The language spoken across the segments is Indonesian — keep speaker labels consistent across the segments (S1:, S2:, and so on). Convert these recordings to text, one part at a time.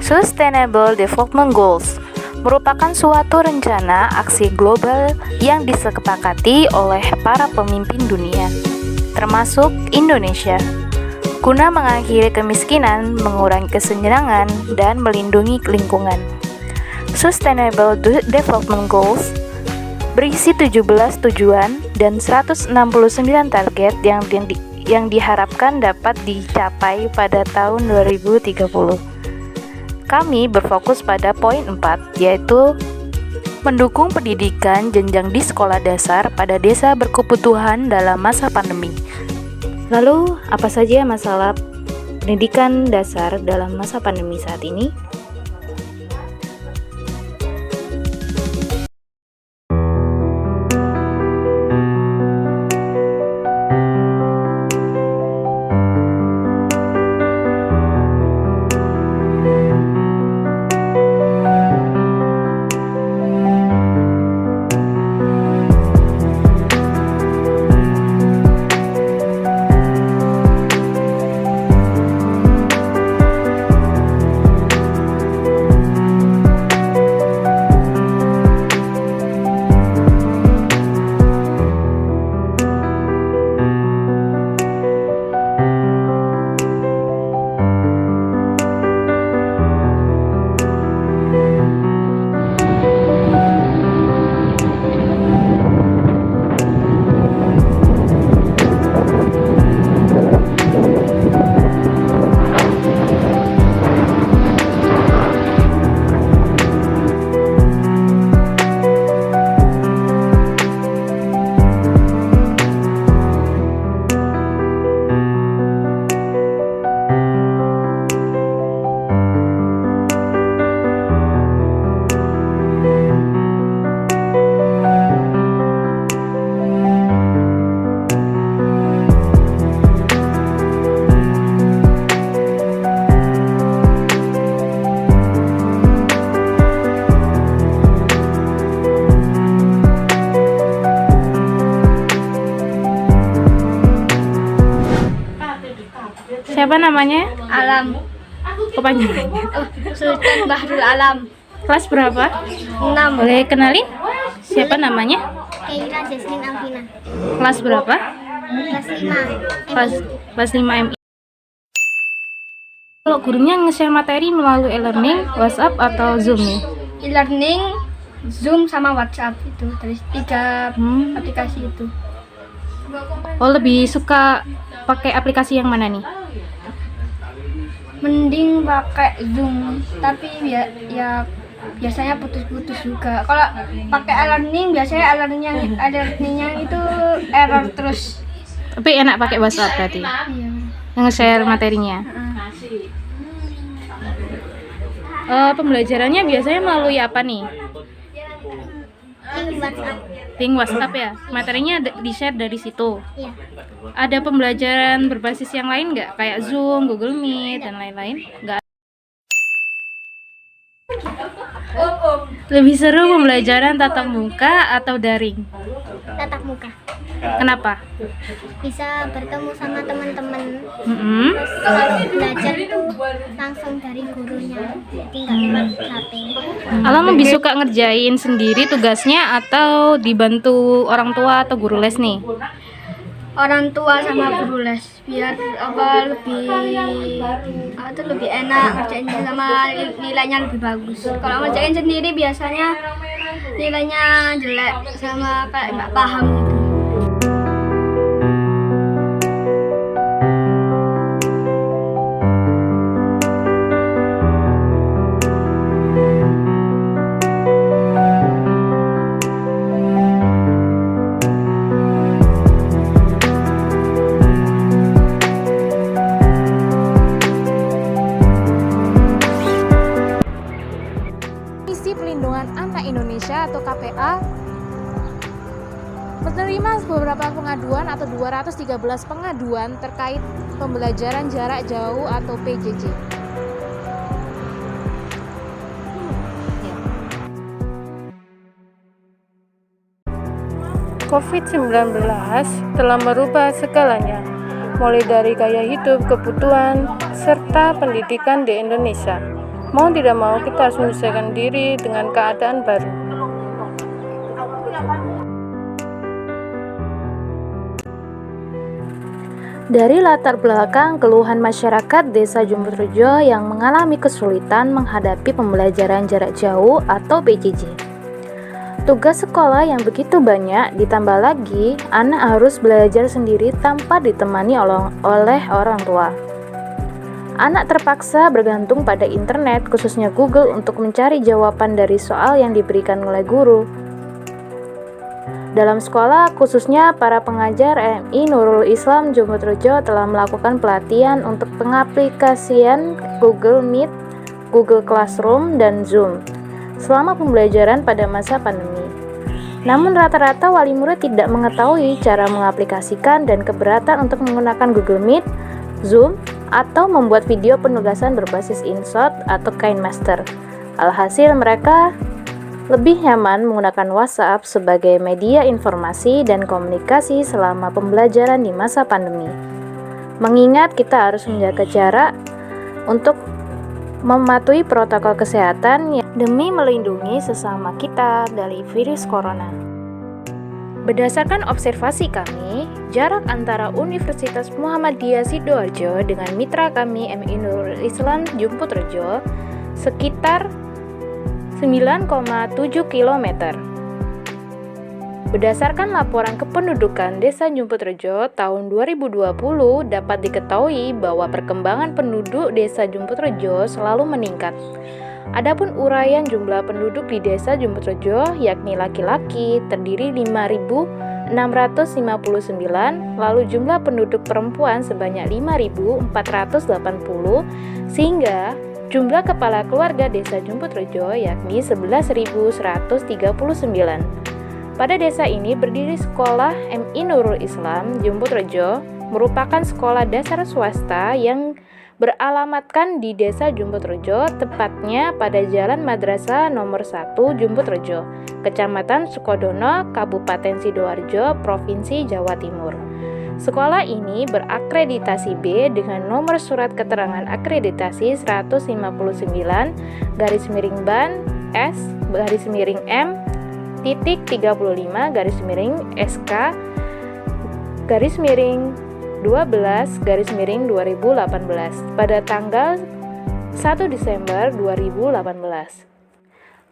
S1: Sustainable Development Goals merupakan suatu rencana aksi global yang disepakati oleh para pemimpin dunia, termasuk Indonesia, guna mengakhiri kemiskinan, mengurangi kesenjangan, dan melindungi lingkungan. Sustainable Development Goals berisi 17 tujuan dan 169 target yang diharapkan dapat dicapai pada tahun 2030. Kami berfokus pada poin 4, yaitu mendukung pendidikan jenjang di sekolah dasar pada desa berkebutuhan dalam masa pandemi. Lalu, apa saja masalah pendidikan dasar dalam masa pandemi saat ini? Siapa namanya?
S2: Alam.
S1: Kepanjangannya?
S2: Sultan Bahrul Alam.
S1: Kelas berapa?
S2: 6.
S1: Boleh kenalin? Siapa namanya?
S2: Keira Jasmine Alvina.
S1: Kelas berapa?
S2: Kelas 5.
S1: Kelas 5 MI. Kalau gurunya nge-share materi melalui e-learning, WhatsApp atau Zoom ya?
S2: E-learning, Zoom sama WhatsApp itu dari 3 aplikasi itu.
S1: Oh, lebih suka pakai aplikasi yang mana nih?
S2: Mending pakai Zoom, tapi ya biasanya putus-putus juga. Kalau pakai e-learning biasanya e-learningnya itu error terus.
S1: Tapi enak pakai WhatsApp berarti?
S2: Iya.
S1: Yang nge-share materinya. Pembelajarannya biasanya melalui apa nih?
S2: Link WhatsApp.
S1: Link WhatsApp ya? Materinya di-share dari situ?
S2: Iya.
S1: Ada pembelajaran berbasis yang lain nggak? Kayak Zoom, Google Meet, dan lain-lain? Nggak? Lebih seru pembelajaran tatap muka atau daring?
S2: Tatap muka.
S1: Kenapa?
S2: Bisa bertemu sama teman-teman.
S1: Mm-mm.
S2: Terus kalau belajar itu langsung dari gurunya, jadi nggak lewat HP.
S1: Alam lebih suka ngerjain sendiri tugasnya atau dibantu orang tua atau guru les nih?
S2: Orang tua sama guru les, biar lebih enak ngerjainnya, sama nilainya lebih bagus. Kalau ngerjain sendiri biasanya nilainya jelek sama kayak nggak paham gitu.
S1: Komisi Perlindungan Anak Indonesia atau KPA menerima beberapa pengaduan atau 213 pengaduan terkait pembelajaran jarak jauh atau PJJ. COVID-19 telah merubah segalanya, mulai dari gaya hidup, kebutuhan, serta pendidikan di Indonesia.
S3: Mau tidak mau kita harus menyesuaikan diri dengan keadaan baru.
S1: Dari latar belakang keluhan masyarakat Desa Jumputrejo yang mengalami kesulitan menghadapi pembelajaran jarak jauh atau PJJ. Tugas sekolah yang begitu banyak, ditambah lagi anak harus belajar sendiri tanpa ditemani oleh orang tua. Anak terpaksa bergantung pada internet, khususnya Google, untuk mencari jawaban dari soal yang diberikan oleh guru. Dalam sekolah, khususnya para pengajar MI Nurul Islam Jumputrejo telah melakukan pelatihan untuk pengaplikasian Google Meet, Google Classroom, dan Zoom selama pembelajaran pada masa pandemi. Namun rata-rata wali murid tidak mengetahui cara mengaplikasikan dan keberatan untuk menggunakan Google Meet, Zoom, atau membuat video penugasan berbasis InShot atau KineMaster. Alhasil mereka lebih nyaman menggunakan WhatsApp sebagai media informasi dan komunikasi selama pembelajaran di masa pandemi. Mengingat kita harus menjaga jarak untuk mematuhi protokol kesehatan demi melindungi sesama kita dari virus corona. Berdasarkan observasi kami, jarak antara Universitas Muhammadiyah Sidoarjo dengan mitra kami MI Nurul Islam Jumputrejo sekitar 9,7 km. Berdasarkan laporan kependudukan Desa Jumputrejo tahun 2020 dapat diketahui bahwa perkembangan penduduk Desa Jumputrejo selalu meningkat. Adapun uraian jumlah penduduk di Desa Jumputrejo yakni laki-laki terdiri 5.659, lalu jumlah penduduk perempuan sebanyak 5.480 sehingga jumlah kepala keluarga Desa Jumputrejo yakni 11.139. Pada desa ini berdiri sekolah MI Nurul Islam Jumputrejo, merupakan sekolah dasar swasta yang beralamatkan di Desa Jumputrejo, tepatnya pada Jalan Madrasah nomor 1 Jumputrejo, Kecamatan Sukodono, Kabupaten Sidoarjo, Provinsi Jawa Timur. Sekolah ini berakreditasi B dengan nomor surat keterangan akreditasi 159/ban S/M titik 35/M/12/2018 pada tanggal 1 Desember 2018.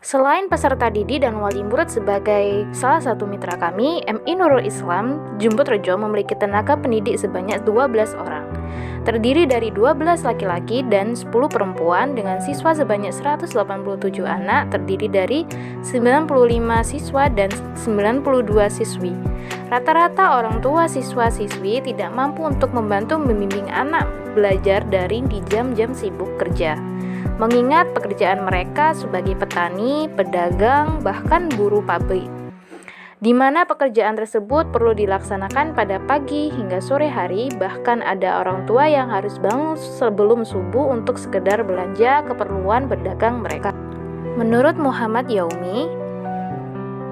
S1: Selain peserta didik dan wali murid sebagai salah satu mitra kami, MI Nurul Islam Jumputrejo memiliki tenaga pendidik sebanyak 12 orang. Terdiri dari 12 laki-laki dan 10 perempuan dengan siswa sebanyak 187 anak, terdiri dari 95 siswa dan 92 siswi. Rata-rata orang tua siswa-siswi tidak mampu untuk membantu membimbing anak belajar daring di jam-jam sibuk kerja. Mengingat pekerjaan mereka sebagai petani, pedagang, bahkan buruh pabrik, di mana pekerjaan tersebut perlu dilaksanakan pada pagi hingga sore hari, bahkan ada orang tua yang harus bangun sebelum subuh untuk sekedar belanja keperluan berdagang mereka. Menurut Muhammad Yaumi,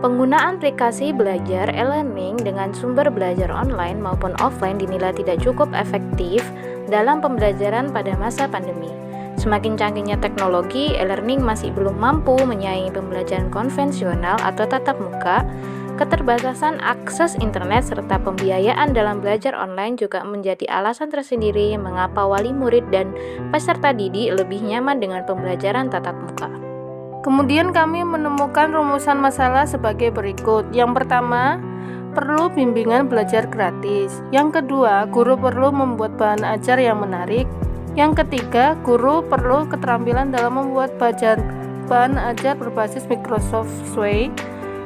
S1: penggunaan aplikasi belajar e-learning dengan sumber belajar online maupun offline dinilai tidak cukup efektif dalam pembelajaran pada masa pandemi. Semakin canggihnya teknologi, e-learning masih belum mampu menyaingi pembelajaran konvensional atau tatap muka. Keterbatasan akses internet serta pembiayaan dalam belajar online juga menjadi alasan tersendiri mengapa wali murid dan peserta didik lebih nyaman dengan pembelajaran tatap muka.
S3: Kemudian kami menemukan rumusan masalah sebagai berikut. Yang pertama, perlu bimbingan belajar gratis. Yang kedua, guru perlu membuat bahan ajar yang menarik. Yang ketiga, guru perlu keterampilan dalam membuat bahan ajar berbasis Microsoft Suite.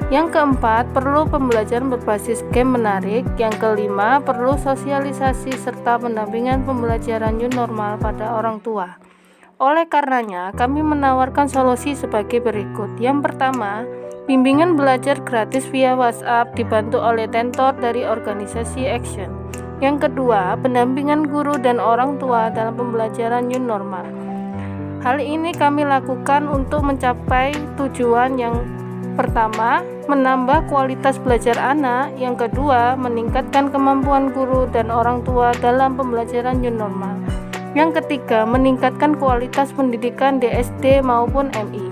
S3: Yang keempat, perlu pembelajaran berbasis game menarik. Yang kelima, perlu sosialisasi serta pendampingan pembelajaran new normal pada orang tua. Oleh karenanya, kami menawarkan solusi sebagai berikut. Yang pertama, bimbingan belajar gratis via WhatsApp dibantu oleh tentor dari organisasi Action. Yang kedua, pendampingan guru dan orang tua dalam pembelajaran new normal. Hal ini kami lakukan untuk mencapai tujuan yang pertama, menambah kualitas belajar anak. Yang kedua, meningkatkan kemampuan guru dan orang tua dalam pembelajaran new normal. Yang ketiga, meningkatkan kualitas pendidikan di SD maupun MI.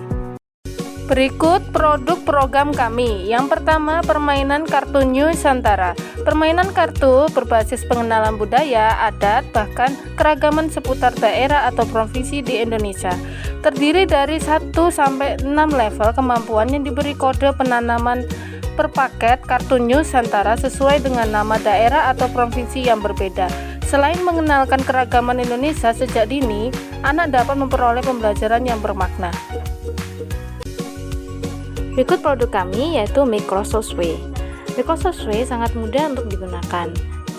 S3: Berikut produk program kami. Yang pertama, permainan kartu Nusantara. Permainan kartu berbasis pengenalan budaya, adat, bahkan keragaman seputar daerah atau provinsi di Indonesia. Terdiri dari 1 sampai 6 level kemampuan yang diberi kode penanaman per paket kartu Nusantara sesuai dengan nama daerah atau provinsi yang berbeda. Selain mengenalkan keragaman Indonesia sejak dini, anak dapat memperoleh pembelajaran yang bermakna.
S1: Berikut produk kami yaitu Microsoft Way. Microsoft Way sangat mudah untuk digunakan.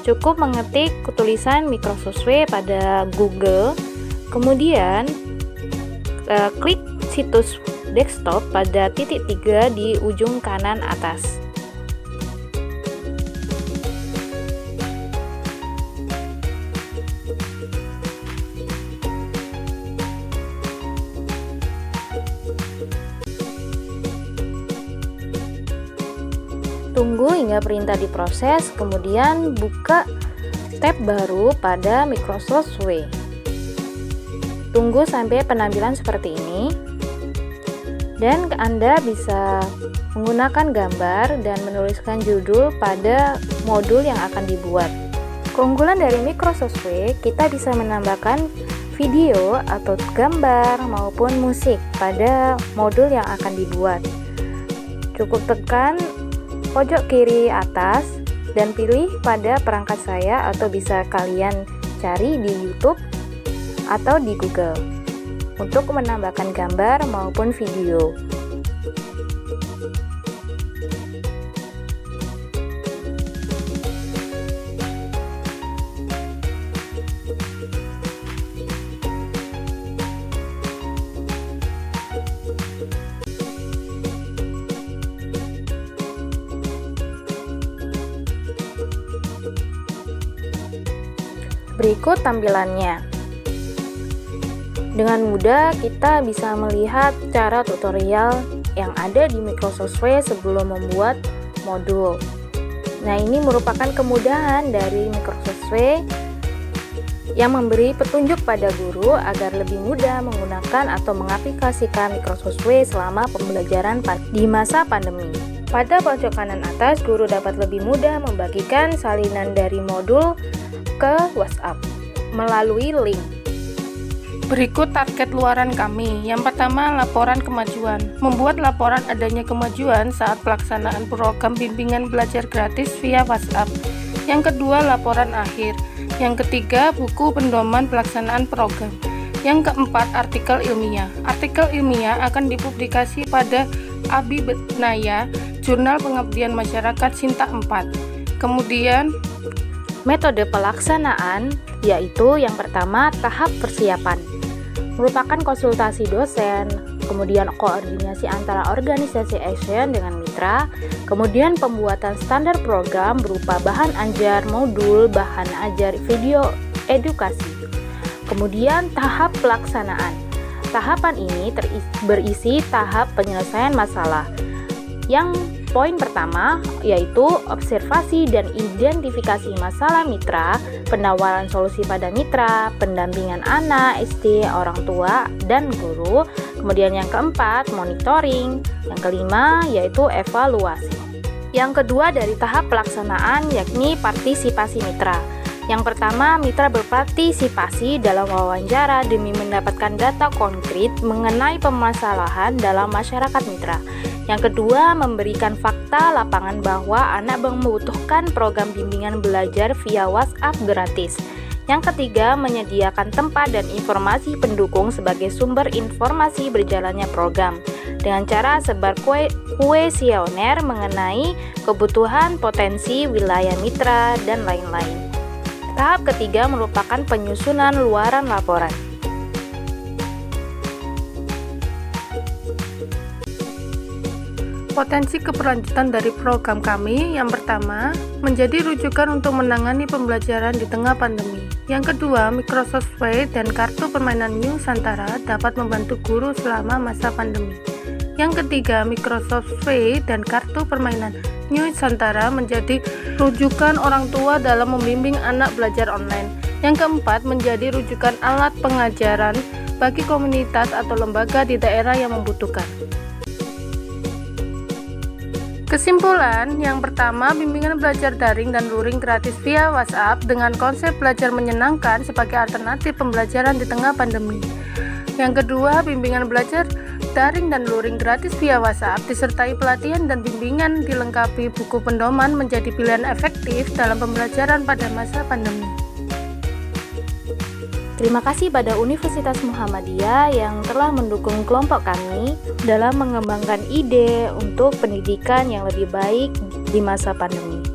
S1: Cukup mengetik tulisan Microsoft Way pada Google, kemudian klik situs desktop pada titik 3 di ujung kanan atas. Tunggu hingga perintah diproses, kemudian buka tab baru pada Microsoft Way. Tunggu sampai penampilan seperti ini. Dan Anda bisa menggunakan gambar dan menuliskan judul pada modul yang akan dibuat. Keunggulan dari Microsoft Way, kita bisa menambahkan video atau gambar maupun musik pada modul yang akan dibuat. Cukup tekan pojok kiri atas dan pilih pada perangkat saya, atau bisa kalian cari di YouTube atau di Google untuk menambahkan gambar maupun video. Berikut tampilannya. Dengan mudah kita bisa melihat cara tutorial yang ada di Microsoft Way sebelum membuat modul. Nah, ini merupakan kemudahan dari Microsoft Way yang memberi petunjuk pada guru agar lebih mudah menggunakan atau mengaplikasikan Microsoft Way selama pembelajaran di masa pandemi. Pada pojok kanan atas, guru dapat lebih mudah membagikan salinan dari modul ke WhatsApp melalui link.
S3: Berikut target luaran kami. Yang pertama, laporan kemajuan. Membuat laporan adanya kemajuan saat pelaksanaan program bimbingan belajar gratis via WhatsApp. Yang kedua, laporan akhir. Yang ketiga, buku pendoman pelaksanaan program. Yang keempat, artikel ilmiah. Artikel ilmiah akan dipublikasi pada Abibnaya, Jurnal Pengabdian Masyarakat Sinta 4. Kemudian,
S1: metode pelaksanaan yaitu yang pertama, tahap persiapan. Merupakan konsultasi dosen, kemudian koordinasi antara organisasi ASEAN dengan mitra, kemudian pembuatan standar program berupa bahan ajar, modul, bahan ajar, video edukasi. Kemudian tahap pelaksanaan. Tahapan ini berisi tahap penyelesaian masalah. Yang poin pertama yaitu observasi dan identifikasi masalah mitra, penawaran solusi pada mitra, pendampingan anak, SD, orang tua, dan guru. Kemudian yang keempat, monitoring. Yang kelima yaitu evaluasi. Yang kedua dari tahap pelaksanaan yakni partisipasi mitra. Yang pertama, mitra berpartisipasi dalam wawancara demi mendapatkan data konkret mengenai permasalahan dalam masyarakat mitra. Yang kedua, memberikan fakta lapangan bahwa anak membutuhkan program bimbingan belajar via WhatsApp gratis. Yang ketiga, menyediakan tempat dan informasi pendukung sebagai sumber informasi berjalannya program dengan cara sebar kuesioner mengenai kebutuhan, potensi, wilayah mitra, dan lain-lain. Tahap ketiga merupakan penyusunan luaran laporan.
S3: Potensi keberlanjutan dari program kami, yang pertama, menjadi rujukan untuk menangani pembelajaran di tengah pandemi. Yang kedua, Microsoft Way dan kartu permainan Nusantara dapat membantu guru selama masa pandemi. Yang ketiga, Microsoft Way dan kartu permainan Nusantara menjadi rujukan orang tua dalam membimbing anak belajar online. Yang keempat, menjadi rujukan alat pengajaran bagi komunitas atau lembaga di daerah yang membutuhkan. Kesimpulan, yang pertama, bimbingan belajar daring dan luring gratis via WhatsApp dengan konsep belajar menyenangkan sebagai alternatif pembelajaran di tengah pandemi. Yang kedua, bimbingan belajar daring dan luring gratis via WhatsApp disertai pelatihan dan bimbingan dilengkapi buku pedoman menjadi pilihan efektif dalam pembelajaran pada masa pandemi.
S1: Terima kasih pada Universitas Muhammadiyah yang telah mendukung kelompok kami dalam mengembangkan ide untuk pendidikan yang lebih baik di masa pandemi.